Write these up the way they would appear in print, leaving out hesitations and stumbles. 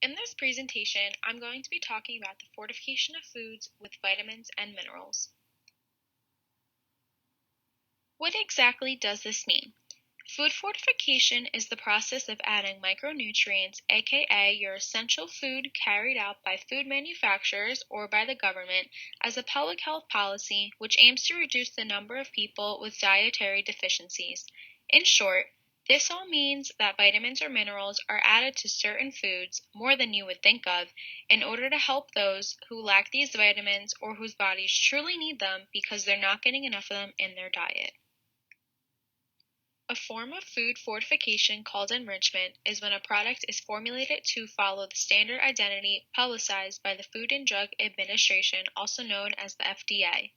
In this presentation, I'm going to be talking about the fortification of foods with vitamins and minerals. What exactly does this mean? Food fortification is the process of adding micronutrients, aka your essential food carried out by food manufacturers or by the government as a public health policy which aims to reduce the number of people with dietary deficiencies. In short, this all means that vitamins or minerals are added to certain foods, more than you would think of, in order to help those who lack these vitamins or whose bodies truly need them because they're not getting enough of them in their diet. A form of food fortification called enrichment is when a product is formulated to follow the standard identity publicized by the Food and Drug Administration, also known as the FDA.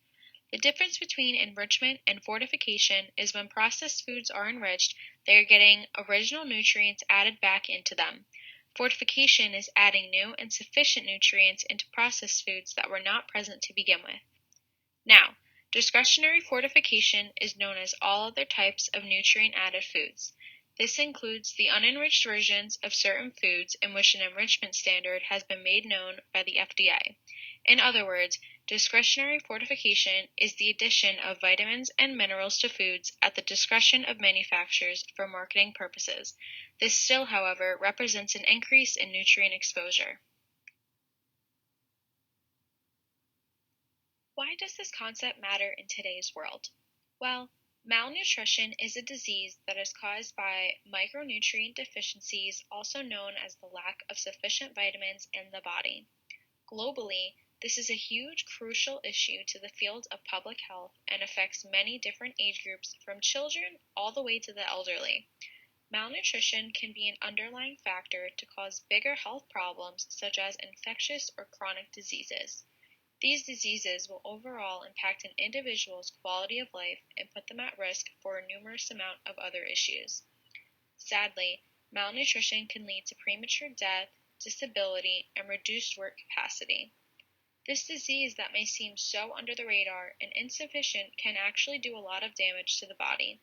The difference between enrichment and fortification is when processed foods are enriched, they are getting original nutrients added back into them. Fortification is adding new and sufficient nutrients into processed foods that were not present to begin with. Now, discretionary fortification is known as all other types of nutrient-added foods. This includes the unenriched versions of certain foods in which an enrichment standard has been made known by the FDA. In other words, discretionary fortification is the addition of vitamins and minerals to foods at the discretion of manufacturers for marketing purposes. This still, however, represents an increase in nutrient exposure. Why does this concept matter in today's world? Well, malnutrition is a disease that is caused by micronutrient deficiencies, also known as the lack of sufficient vitamins in the body. Globally, this is a huge, crucial issue to the field of public health and affects many different age groups from children all the way to the elderly. Malnutrition can be an underlying factor to cause bigger health problems such as infectious or chronic diseases. These diseases will overall impact an individual's quality of life and put them at risk for a numerous amount of other issues. Sadly, malnutrition can lead to premature death, disability, and reduced work capacity. This disease that may seem so under the radar and insufficient can actually do a lot of damage to the body.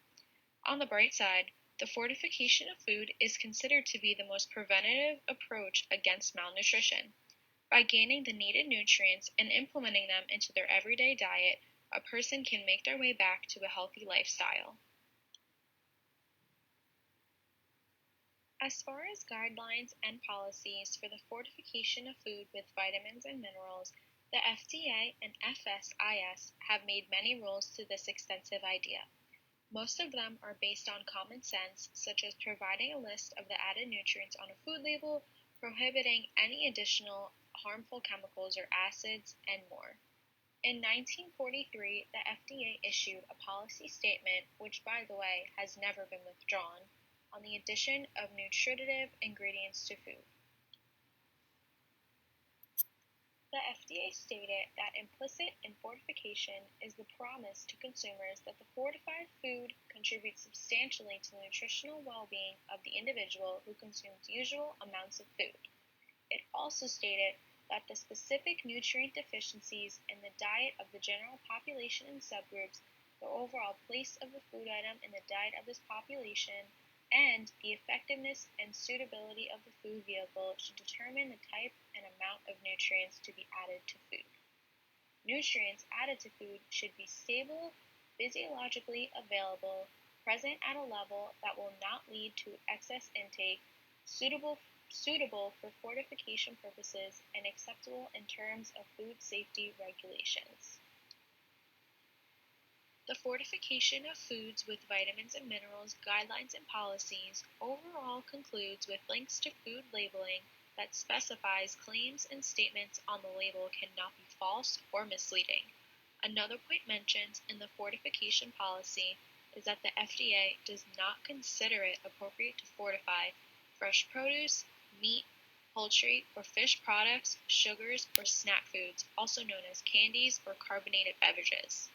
On the bright side, the fortification of food is considered to be the most preventative approach against malnutrition. By gaining the needed nutrients and implementing them into their everyday diet, a person can make their way back to a healthy lifestyle. As far as guidelines and policies for the fortification of food with vitamins and minerals, the FDA and FSIS have made many rules to this extensive idea. Most of them are based on common sense, such as providing a list of the added nutrients on a food label, prohibiting any additional harmful chemicals or acids, and more. In 1943, the FDA issued a policy statement, which by the way has never been withdrawn, on the addition of nutritive ingredients to food. The FDA stated that implicit in fortification is the promise to consumers that the fortified food contributes substantially to the nutritional well-being of the individual who consumes usual amounts of food. It also stated that the specific nutrient deficiencies in the diet of the general population and subgroups, the overall place of the food item in the diet of this population, and the effectiveness and suitability of the food vehicle should determine the type and amount of nutrients to be added to food. Nutrients added to food should be stable, physiologically available, present at a level that will not lead to excess intake, suitable for fortification purposes, and acceptable in terms of food safety regulations. The fortification of foods with vitamins and minerals guidelines and policies overall concludes with links to food labeling that specifies claims and statements on the label cannot be false or misleading. Another point mentioned in the fortification policy is that the FDA does not consider it appropriate to fortify fresh produce, meat, poultry, or fish products, sugars, or snack foods, also known as candies or carbonated beverages.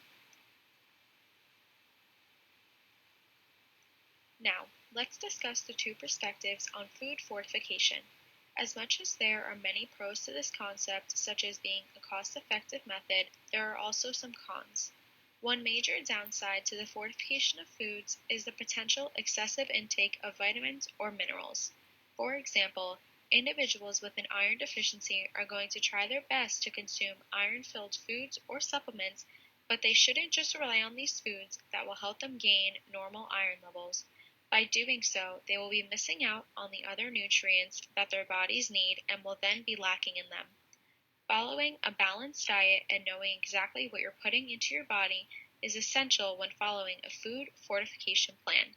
Now, let's discuss the two perspectives on food fortification. As much as there are many pros to this concept, such as being a cost-effective method, there are also some cons. One major downside to the fortification of foods is the potential excessive intake of vitamins or minerals. For example, Individuals with an iron deficiency are going to try their best to consume iron-filled foods or supplements, but they shouldn't just rely on these foods that will help them gain normal iron levels. By doing so, they will be missing out on the other nutrients that their bodies need and will then be lacking in them. Following a balanced diet and knowing exactly what you're putting into your body is essential when following a food fortification plan.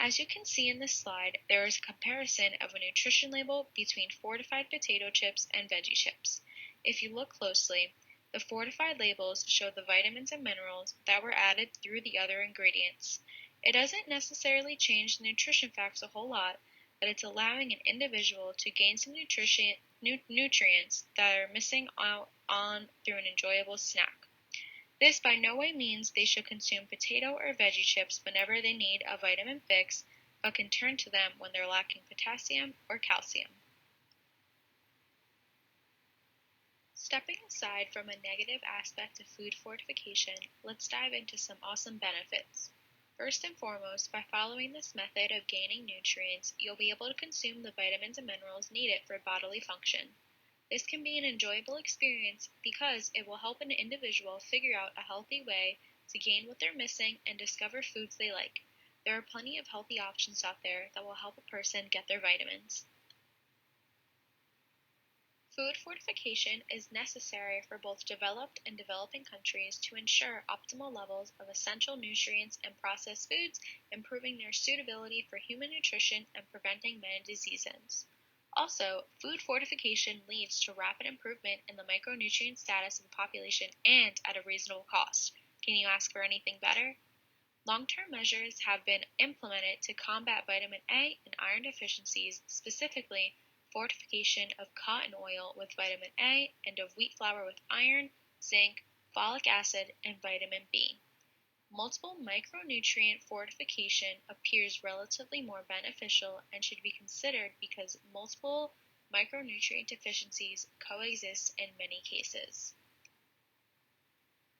As you can see in this slide, there is a comparison of a nutrition label between fortified potato chips and veggie chips. If you look closely, the fortified labels show the vitamins and minerals that were added through the other ingredients. It doesn't necessarily change the nutrition facts a whole lot, but it's allowing an individual to gain some nutrients that are missing out on through an enjoyable snack. This by no way means they should consume potato or veggie chips whenever they need a vitamin fix, but can turn to them when they're lacking potassium or calcium. Stepping aside from a negative aspect of food fortification, let's dive into some awesome benefits. First and foremost, by following this method of gaining nutrients, you'll be able to consume the vitamins and minerals needed for bodily function. This can be an enjoyable experience because it will help an individual figure out a healthy way to gain what they're missing and discover foods they like. There are plenty of healthy options out there that will help a person get their vitamins. Food fortification is necessary for both developed and developing countries to ensure optimal levels of essential nutrients and processed foods, improving their suitability for human nutrition and preventing many diseases. Also, food fortification leads to rapid improvement in the micronutrient status of the population and at a reasonable cost. Can you ask for anything better? Long-term measures have been implemented to combat vitamin A and iron deficiencies, specifically fortification of cotton oil with vitamin A and of wheat flour with iron, zinc, folic acid, and vitamin B. Multiple micronutrient fortification appears relatively more beneficial and should be considered because multiple micronutrient deficiencies coexist in many cases.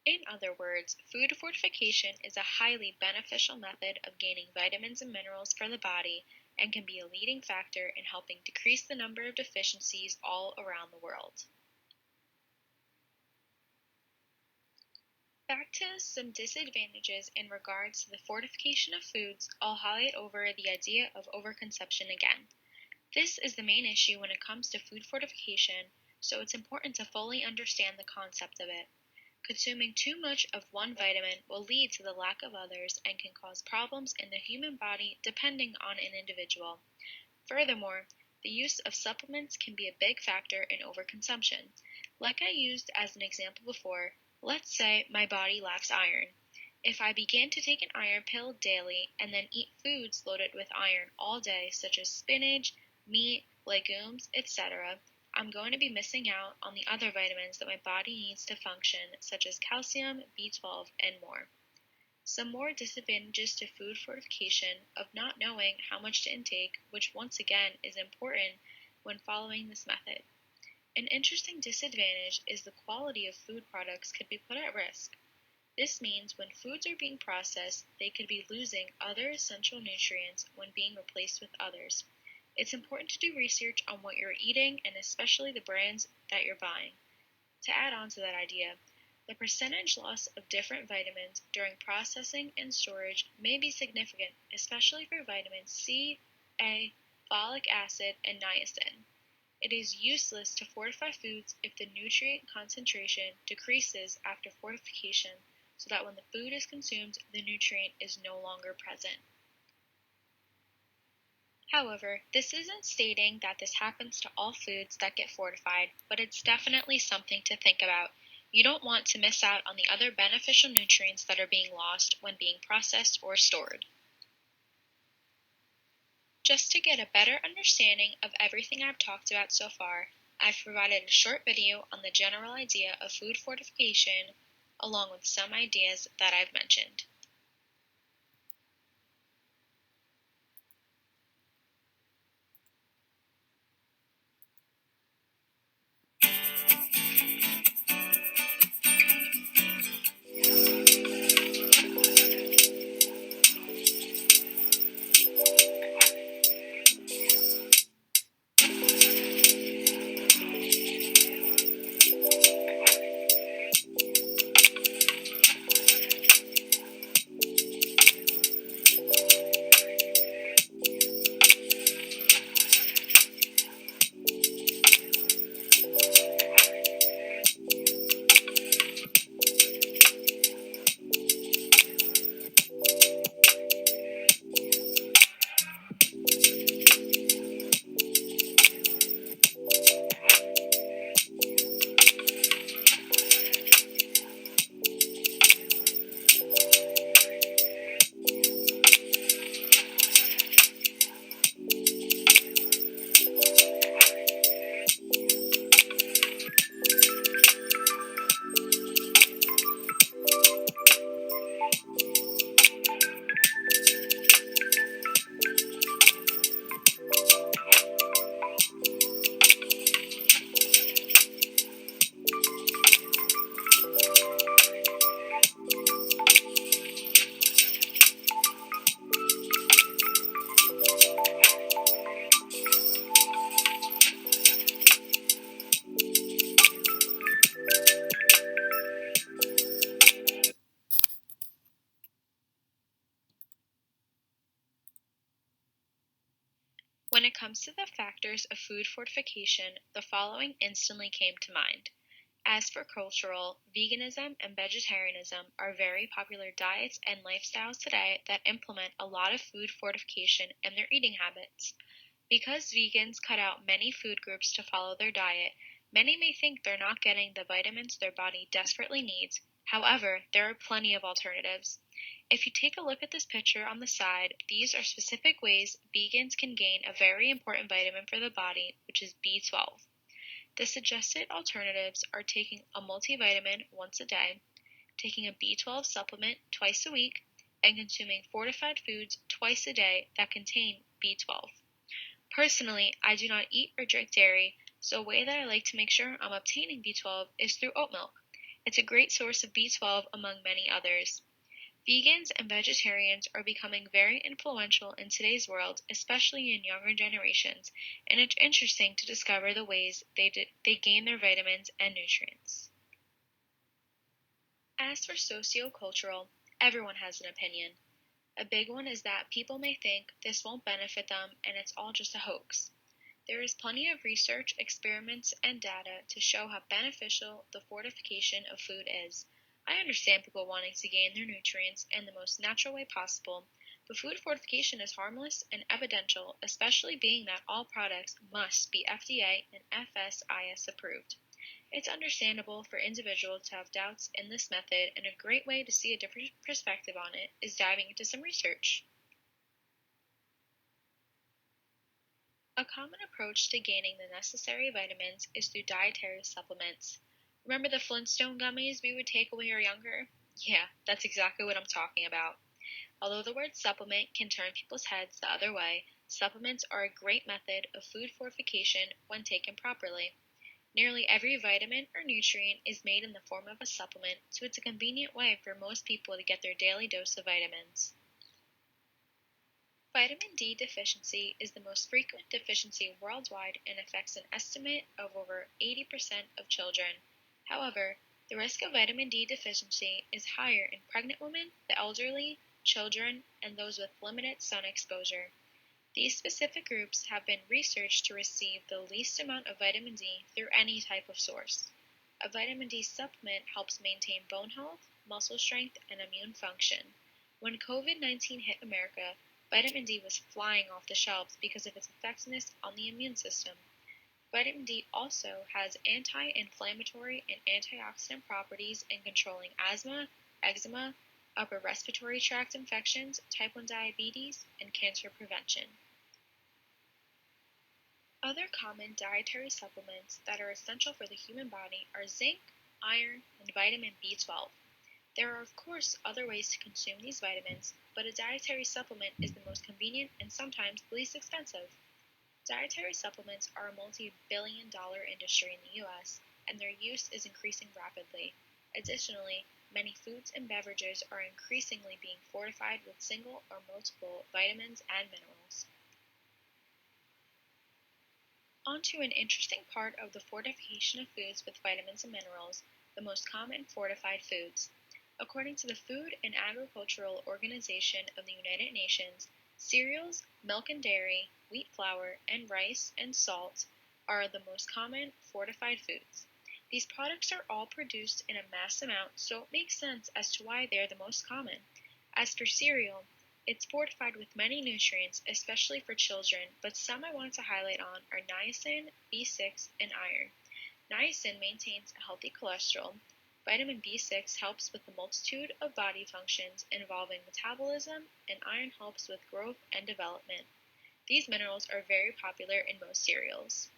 In other words, food fortification is a highly beneficial method of gaining vitamins and minerals for the body and can be a leading factor in helping decrease the number of deficiencies all around the world. Back to some disadvantages in regards to the fortification of foods, I'll highlight over the idea of overconsumption again. This is the main issue when it comes to food fortification, so it's important to fully understand the concept of it. Consuming too much of one vitamin will lead to the lack of others and can cause problems in the human body depending on an individual. Furthermore, the use of supplements can be a big factor in overconsumption. Like I used as an example before, let's say my body lacks iron. If I begin to take an iron pill daily and then eat foods loaded with iron all day, such as spinach, meat, legumes, etc., I'm going to be missing out on the other vitamins that my body needs to function, such as calcium, B12, and more. Some more disadvantages to food fortification of not knowing how much to intake, which once again is important when following this method. An interesting disadvantage is the quality of food products could be put at risk. This means when foods are being processed, they could be losing other essential nutrients when being replaced with others. It's important to do research on what you're eating and especially the brands that you're buying. To add on to that idea, the percentage loss of different vitamins during processing and storage may be significant, especially for vitamins C, A, folic acid, and niacin. It is useless to fortify foods if the nutrient concentration decreases after fortification so that when the food is consumed, the nutrient is no longer present. However, this isn't stating that this happens to all foods that get fortified, but it's definitely something to think about. You don't want to miss out on the other beneficial nutrients that are being lost when being processed or stored. Just to get a better understanding of everything I've talked about so far, I've provided a short video on the general idea of food fortification, along with some ideas that I've mentioned. comes to the factors of food fortification, the following instantly came to mind. As for cultural, veganism and vegetarianism are very popular diets and lifestyles today that implement a lot of food fortification in their eating habits. Because vegans cut out many food groups to follow their diet, many may think they're not getting the vitamins their body desperately needs. However, there are plenty of alternatives. If you take a look at this picture on the side, these are specific ways vegans can gain a very important vitamin for the body, which is B12. The suggested alternatives are taking a multivitamin once a day, taking a B12 supplement twice a week, and consuming fortified foods twice a day that contain B12. Personally, I do not eat or drink dairy, so a way that I like to make sure I'm obtaining B12 is through oat milk. It's a great source of B12 among many others. Vegans and vegetarians are becoming very influential in today's world, especially in younger generations, and it's interesting to discover the ways they gain their vitamins and nutrients. As for sociocultural, everyone has an opinion. A big one is that people may think this won't benefit them and it's all just a hoax. There is plenty of research, experiments, and data to show how beneficial the fortification of food is. I understand people wanting to gain their nutrients in the most natural way possible, but food fortification is harmless and evidential, especially being that all products must be FDA and FSIS approved. It's understandable for individuals to have doubts in this method, and a great way to see a different perspective on it is diving into some research. A common approach to gaining the necessary vitamins is through dietary supplements. Remember the Flintstone gummies we would take when we were younger? Yeah, that's exactly what I'm talking about. Although the word supplement can turn people's heads the other way, supplements are a great method of food fortification when taken properly. Nearly every vitamin or nutrient is made in the form of a supplement, so it's a convenient way for most people to get their daily dose of vitamins. Vitamin D deficiency is the most frequent deficiency worldwide and affects an estimate of over 80% of children. However, the risk of vitamin D deficiency is higher in pregnant women, the elderly, children, and those with limited sun exposure. These specific groups have been researched to receive the least amount of vitamin D through any type of source. A vitamin D supplement helps maintain bone health, muscle strength, and immune function. When COVID-19 hit America, vitamin D was flying off the shelves because of its effectiveness on the immune system. Vitamin D also has anti-inflammatory and antioxidant properties in controlling asthma, eczema, upper respiratory tract infections, type 1 diabetes, and cancer prevention. Other common dietary supplements that are essential for the human body are zinc, iron, and vitamin B12. There are, of course, other ways to consume these vitamins, but a dietary supplement is the most convenient and sometimes the least expensive. Dietary supplements are a multi-billion-dollar industry in the US, and their use is increasing rapidly. Additionally, many foods and beverages are increasingly being fortified with single or multiple vitamins and minerals. On to an interesting part of the fortification of foods with vitamins and minerals, the most common fortified foods. According to the Food and Agricultural Organization of the United Nations, cereals, milk and dairy, wheat flour, and rice and salt are the most common fortified foods. These products are all produced in a mass amount, so it makes sense as to why they're the most common. As for cereal, it's fortified with many nutrients, especially for children, but some I wanted to highlight on are niacin, B6, and iron. Niacin maintains a healthy cholesterol. Vitamin B6 helps with a multitude of body functions involving metabolism, and iron helps with growth and development. These minerals are very popular in most cereals.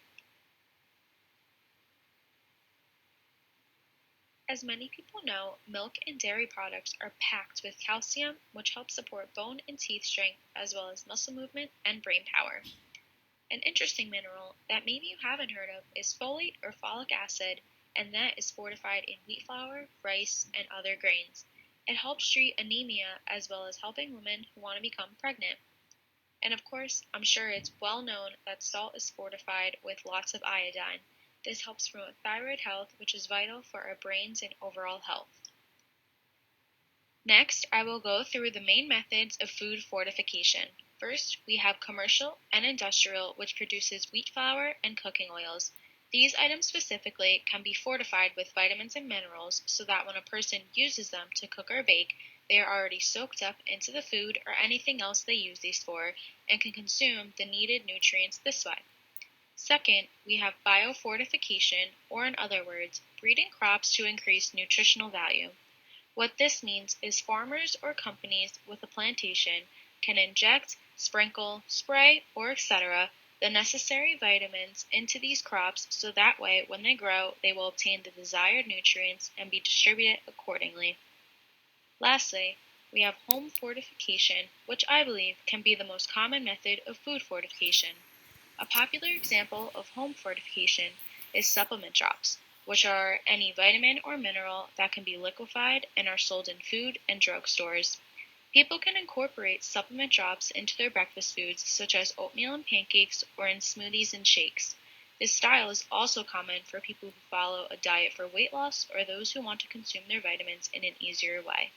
As many people know, milk and dairy products are packed with calcium, which helps support bone and teeth strength, as well as muscle movement and brain power. An interesting mineral that maybe you haven't heard of is folate or folic acid, and that is fortified in wheat flour, rice, and other grains. It helps treat anemia as well as helping women who want to become pregnant. And of course, I'm sure it's well known that salt is fortified with lots of iodine. This helps promote thyroid health, which is vital for our brains and overall health. Next, I will go through the main methods of food fortification. First, we have commercial and industrial, which produces wheat flour and cooking oils. These items specifically can be fortified with vitamins and minerals so that when a person uses them to cook or bake, they are already soaked up into the food or anything else they use these for and can consume the needed nutrients this way. Second, we have biofortification, or in other words, breeding crops to increase nutritional value. What this means is farmers or companies with a plantation can inject, sprinkle, spray, or etc. the necessary vitamins into these crops so that way when they grow they will obtain the desired nutrients and be distributed accordingly. Lastly, we have home fortification, which I believe can be the most common method of food fortification. A popular example of home fortification is supplement drops, which are any vitamin or mineral that can be liquefied and are sold in food and drug stores. People can incorporate supplement drops into their breakfast foods, such as oatmeal and pancakes, or in smoothies and shakes. This style is also common for people who follow a diet for weight loss or those who want to consume their vitamins in an easier way.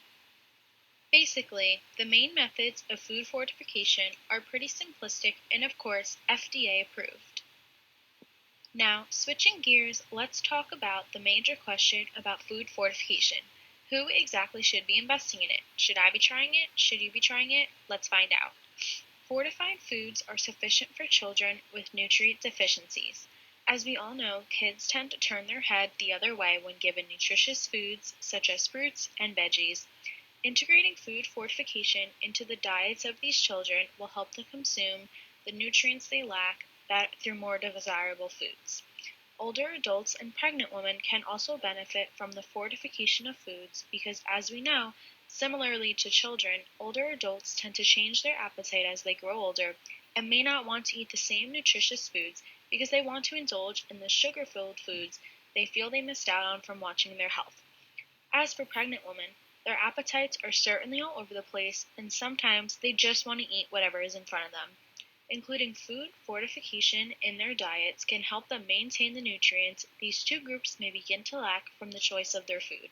Basically, the main methods of food fortification are pretty simplistic and, of course, FDA approved. Now, switching gears, let's talk about the major question about food fortification. Who exactly should be investing in it? Should I be trying it? Should you be trying it? Let's find out. Fortified foods are sufficient for children with nutrient deficiencies. As we all know, kids tend to turn their head the other way when given nutritious foods such as fruits and veggies. Integrating food fortification into the diets of these children will help them consume the nutrients they lack through more desirable foods. Older adults and pregnant women can also benefit from the fortification of foods because, as we know, similarly to children, older adults tend to change their appetite as they grow older and may not want to eat the same nutritious foods because they want to indulge in the sugar-filled foods they feel they missed out on from watching their health. As for pregnant women, their appetites are certainly all over the place, and sometimes they just want to eat whatever is in front of them. Including food fortification in their diets can help them maintain the nutrients these two groups may begin to lack from the choice of their food.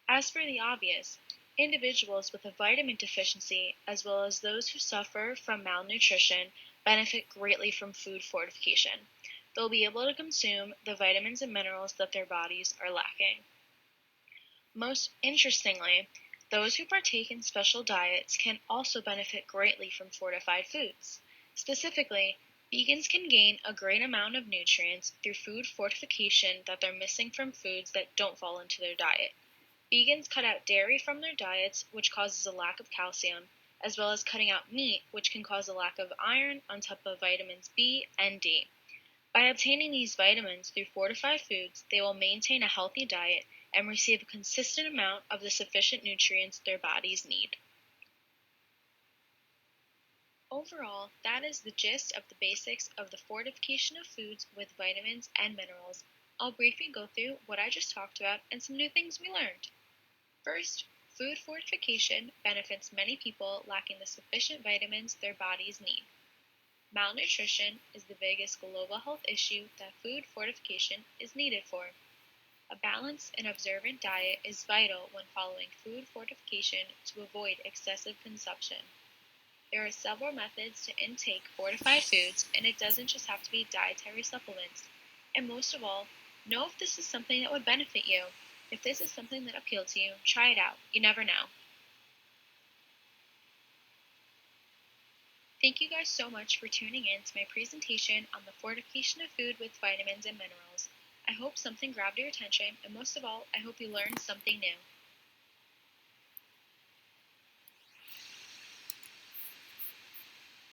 As for the obvious, individuals with a vitamin deficiency, as well as those who suffer from malnutrition, benefit greatly from food fortification. They'll be able to consume the vitamins and minerals that their bodies are lacking. Most interestingly, those who partake in special diets can also benefit greatly from fortified foods. Specifically, vegans can gain a great amount of nutrients through food fortification that they're missing from foods that don't fall into their diet. Vegans cut out dairy from their diets, which causes a lack of calcium, as well as cutting out meat, which can cause a lack of iron on top of vitamins B and D. By obtaining these vitamins through fortified foods, they will maintain a healthy diet and receive a consistent amount of the sufficient nutrients their bodies need. Overall, that is the gist of the basics of the fortification of foods with vitamins and minerals. I'll briefly go through what I just talked about and some new things we learned. First, food fortification benefits many people lacking the sufficient vitamins their bodies need. Malnutrition is the biggest global health issue that food fortification is needed for. A balanced and observant diet is vital when following food fortification to avoid excessive consumption. There are several methods to intake fortified foods, and it doesn't just have to be dietary supplements. And most of all, know if this is something that would benefit you. If this is something that appealed to you, try it out. You never know. Thank you guys so much for tuning in to my presentation on the fortification of food with vitamins and minerals. I hope something grabbed your attention, and most of all, I hope you learned something new.